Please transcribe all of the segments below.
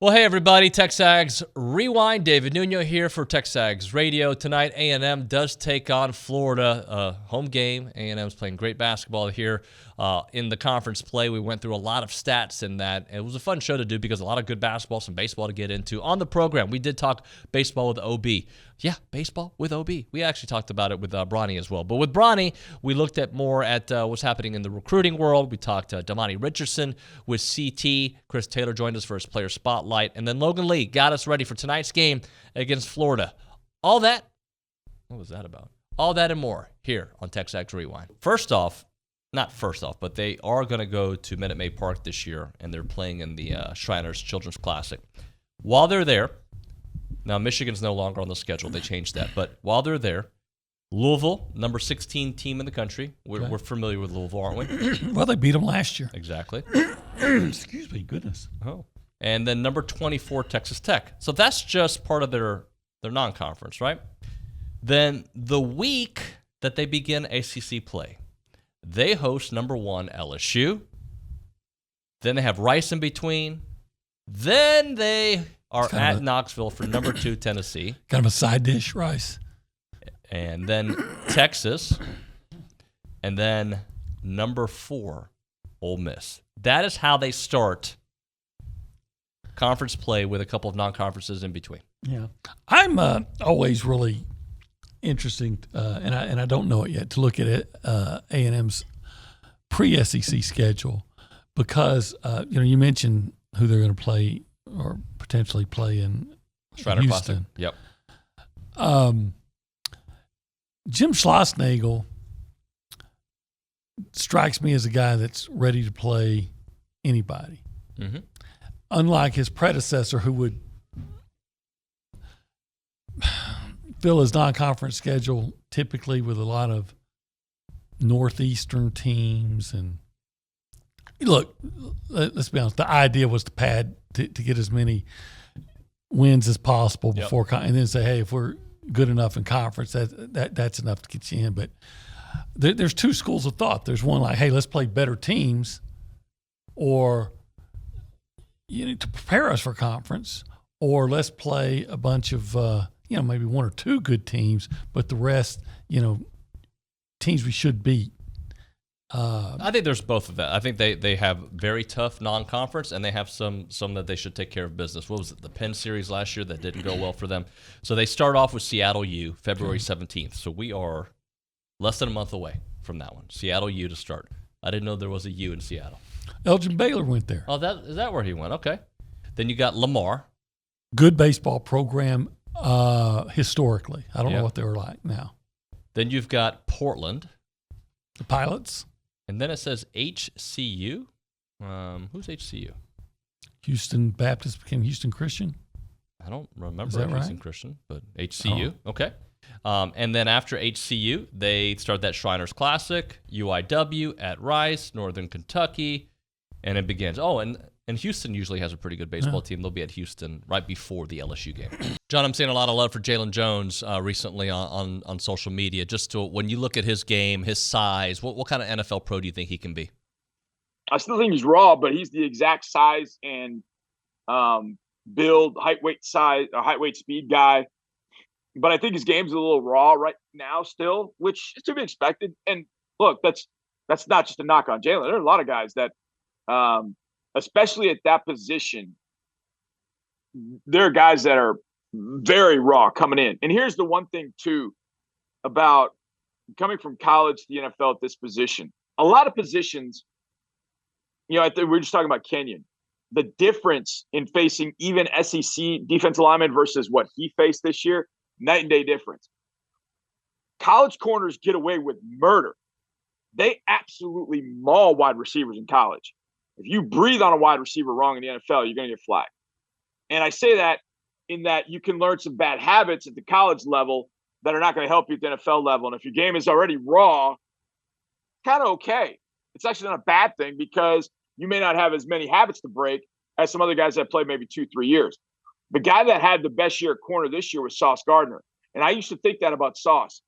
Well, hey, everybody. TexAgs Rewind. David Nuno here for TexAgs Radio. Tonight, A&M does take on Florida. Home game. A&M's playing great basketball here in the conference play. We went through a lot of stats in that. It was a fun show to do because a lot of good basketball, some baseball to get into. On the program, we did talk baseball with OB. Yeah, baseball with OB. We actually talked about it with Bronny as well. But with Bronny, we looked at more at what's happening in the recruiting world. We talked to Demani Richardson with CT. Chris Taylor joined us for his Player Spotlight. And then Logan Lee got us ready for tonight's game against Florida. All that, what was that about? All that and more here on TexAgs Rewind. Not first off, but they are going to go to Minute Maid Park this year, and they're playing in the Shriners Children's Classic. While they're there, now Michigan's no longer on the schedule. They changed that. But while they're there, Louisville, number 16 team in the country. We're familiar with Louisville, aren't we? Well, they beat them last year. Exactly. Excuse me, goodness. Oh. And then number 24, Texas Tech. So that's just part of their non-conference, right? Then the week that they begin ACC play, they host number 1, LSU. Then they have Rice in between. Then they are at Knoxville for number 2, Tennessee. Kind of a side dish, Rice. And then Texas. And then number 4, Ole Miss. That is how they start conference play with a couple of non-conferences in between. Yeah. I'm always really interesting, and I don't know it yet, to look at it, A&M's pre-SEC schedule because, you mentioned who they're going to play or potentially play in Shriner Houston. Classic. Yep. Jim Schlossnagle strikes me as a guy that's ready to play anybody. Mm-hmm. Unlike his predecessor, who would fill his non-conference schedule typically with a lot of Northeastern teams. And look, let's be honest, the idea was to pad to get as many wins as possible before, and then say, hey, if we're good enough in conference, that's enough to get you in. But there's two schools of thought. There's one like, hey, let's play better teams, or to prepare us for conference, or let's play a bunch of maybe 1 or 2 good teams, but the rest, teams we should beat. I think there's both of that. I think they have very tough non-conference, and they have some that they should take care of business. What was it, the Penn Series last year that didn't go well for them? So they start off with Seattle U, February 17th. So we are less than a month away from that one. Seattle U to start. I didn't know there was a U in Seattle. Elgin Baylor went there. Oh, is that where he went? Okay. Then you got Lamar. Good baseball program historically. I don't know what they were like now. Then you've got Portland. The Pilots. And then it says HCU. Who's HCU? Houston Baptist became Houston Christian. I don't remember Houston right? Christian, but HCU. Oh. Okay. And then after HCU, they start that Shriners Classic, UIW at Rice, Northern Kentucky, and it begins. Oh, and Houston usually has a pretty good baseball team. They'll be at Houston right before the LSU game. John, I'm seeing a lot of love for Jalen Jones recently on social media. Just when you look at his game, his size, what kind of NFL pro do you think he can be? I still think he's raw, but he's the exact size and build, height, weight, speed guy. But I think his game's a little raw right now still, which is to be expected. And look, that's not just a knock on Jalen. There are a lot of guys that, especially at that position, there are guys that are very raw coming in. And here's the one thing, too, about coming from college to the NFL at this position. A lot of positions, I think we're just talking about Kenyon. The difference in facing even SEC defensive linemen versus what he faced this year, night and day difference. College corners get away with murder. They absolutely maul wide receivers in college. If you breathe on a wide receiver wrong in the NFL, you're going to get flagged. And I say that in that you can learn some bad habits at the college level that are not going to help you at the NFL level. And if your game is already raw, kind of okay. It's actually not a bad thing because you may not have as many habits to break as some other guys that played maybe 2-3 years. The guy that had the best year at corner this year was Sauce Gardner. And I used to think that about Sauce.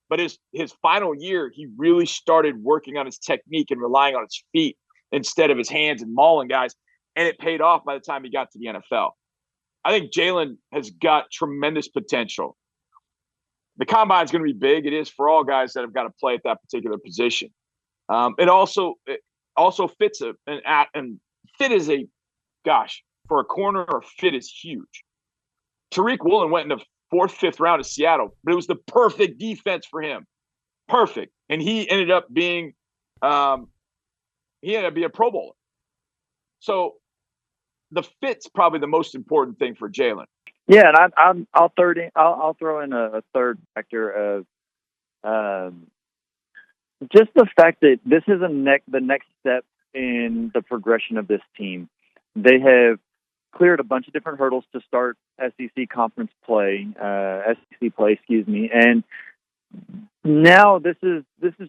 But his final year, he really started working on his technique and relying on his feet instead of his hands and mauling guys. and it paid off by the time he got to the NFL. I think Jalen has got tremendous potential. The combine is going to be big. It is for all guys that have got to play at that particular position. It also fits and fit is for a corner, or fit is huge. Tariq Woolen went in the 4th, 5th round of Seattle, but it was the perfect defense for him. Perfect. And he ended up being a Pro Bowler. So the fit's probably the most important thing for Jalen. Yeah, and I'll throw in a third factor of just the fact that this is the next step in the progression of this team. They have cleared a bunch of different hurdles to start SEC play, and now this is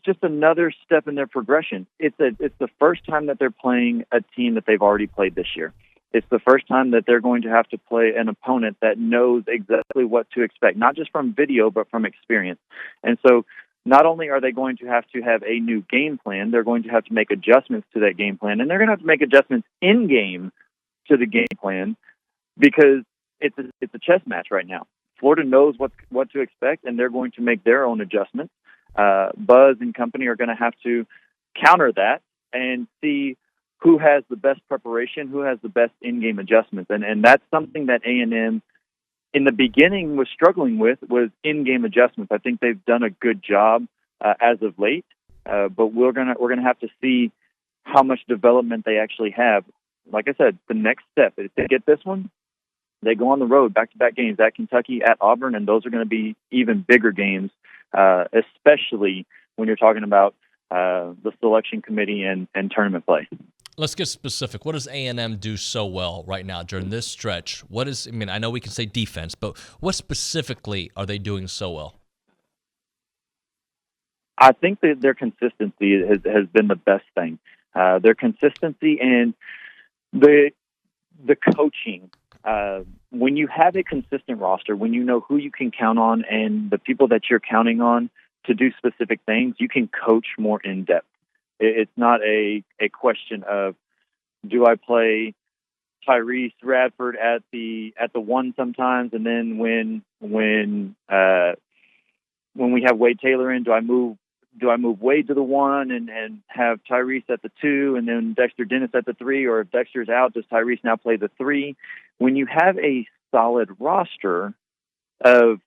just another step in their progression. It's the first time that they're playing a team that they've already played this year. It's the first time that they're going to have to play an opponent that knows exactly what to expect, not just from video, but from experience. And so not only are they going to have a new game plan, they're going to have to make adjustments to that game plan, and they're going to have to make adjustments in-game to the game plan, because it's a chess match right now. Florida knows what to expect, and they're going to make their own adjustments. Buzz and company are going to have to counter that and see who has the best preparation, who has the best in-game adjustments. And that's something that A&M in the beginning was struggling with, was in-game adjustments. I think they've done a good job as of late, but we're gonna have to see how much development they actually have. Like I said, the next step, if they get this one, they go on the road, back-to-back games at Kentucky, at Auburn, and those are going to be even bigger games, especially when you're talking about the selection committee and tournament play. Let's get specific. What does A&M do so well right now during this stretch? I know we can say defense, but what specifically are they doing so well? I think that their consistency has been the best thing. Their consistency and the coaching. When you have a consistent roster, when you know who you can count on and the people that you're counting on to do specific things, you can coach more in depth. It's not a question of, do I play Tyrese Radford at the one sometimes, and then when we have Wade Taylor in, do I move Wade to the one and have Tyrese at the 2, and then Dexter Dennis at the 3, or if Dexter's out, does Tyrese now play the 3? When you have a solid roster of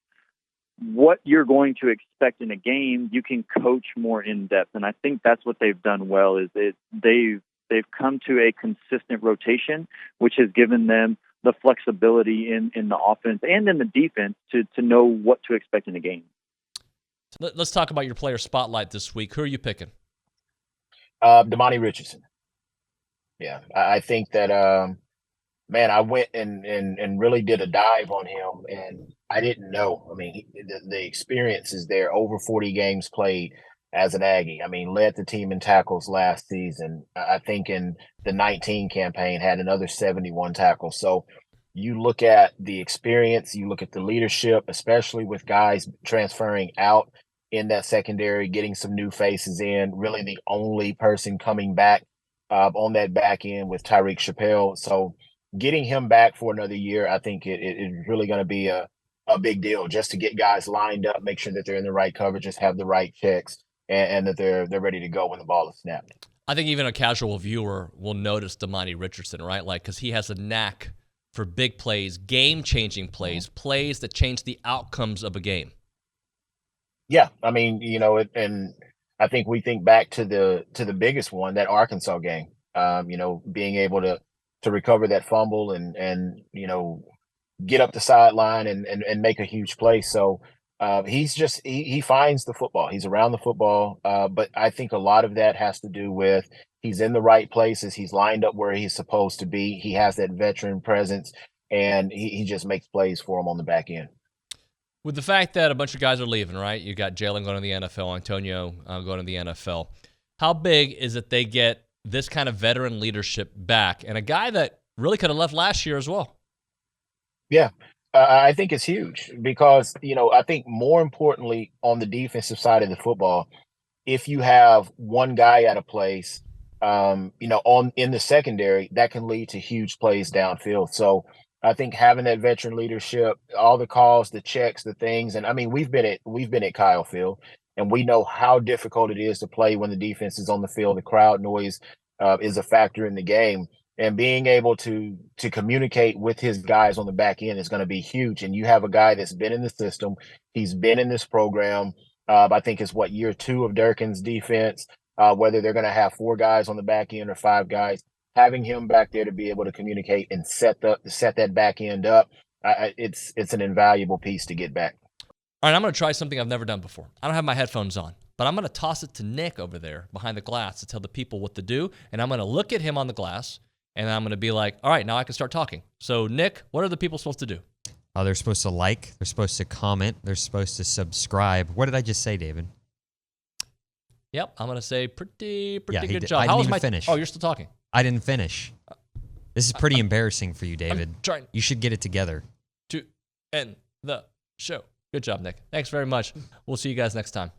what you're going to expect in a game, you can coach more in depth. And I think that's what they've done well, is that they've come to a consistent rotation, which has given them the flexibility in the offense and in the defense to know what to expect in a game. Let's talk about your player spotlight this week. Who are you picking? Demani Richardson. Yeah, I think that, I went and really did a dive on him, and I didn't know. I mean, the experience is there. Over 40 games played as an Aggie. I mean, led the team in tackles last season. I think in the 19 campaign had another 71 tackles. So you look at the experience, you look at the leadership, especially with guys transferring out in that secondary, getting some new faces in, really the only person coming back on that back end with Tyreek Chappelle. So getting him back for another year, I think it is really going to be a big deal, just to get guys lined up, make sure that they're in the right coverages, have the right checks, and that they're ready to go when the ball is snapped. I think even a casual viewer will notice Demani Richardson, right? because he has a knack for big plays, game-changing plays, plays that change the outcomes of a game. Yeah, I mean, and I think we think back to the biggest one, that Arkansas game. Being able to recover that fumble and get up the sideline and make a huge play. So he finds the football. He's around the football. But I think a lot of that has to do with he's in the right places. He's lined up where he's supposed to be. He has that veteran presence, and he just makes plays for him on the back end. With the fact that a bunch of guys are leaving, right? You got Jalen going to the NFL, Antonio going to the NFL. How big is it they get this kind of veteran leadership back, and a guy that really could have left last year as well? Yeah, I think it's huge because, I think more importantly on the defensive side of the football, if you have one guy at a place in the secondary, that can lead to huge plays downfield. So I think having that veteran leadership, all the calls, the checks, the things, and I mean, we've been at Kyle Field, and we know how difficult it is to play when the defense is on the field. The crowd noise is a factor in the game, and being able to communicate with his guys on the back end is going to be huge. And you have a guy that's been in the system, he's been in this program. I think it's year 2 of Durkin's defense. Whether they're going to have 4 guys on the back end or 5 guys, having him back there to be able to communicate and set that back end up, it's an invaluable piece to get back. All right, I'm going to try something I've never done before. I don't have my headphones on, but I'm going to toss it to Nick over there behind the glass to tell the people what to do, and I'm going to look at him on the glass, and I'm going to be like, all right, now I can start talking. So, Nick, what are the people supposed to do? They're supposed to like, they're supposed to comment, they're supposed to subscribe. What did I just say, David? Yep, I'm going to say pretty good did. job. I How didn't was even my finish. Oh, you're still talking. I didn't finish. This is pretty embarrassing for you, David. I'm trying You should get it together. to end the show. Good job, Nick. Thanks very much. We'll see you guys next time.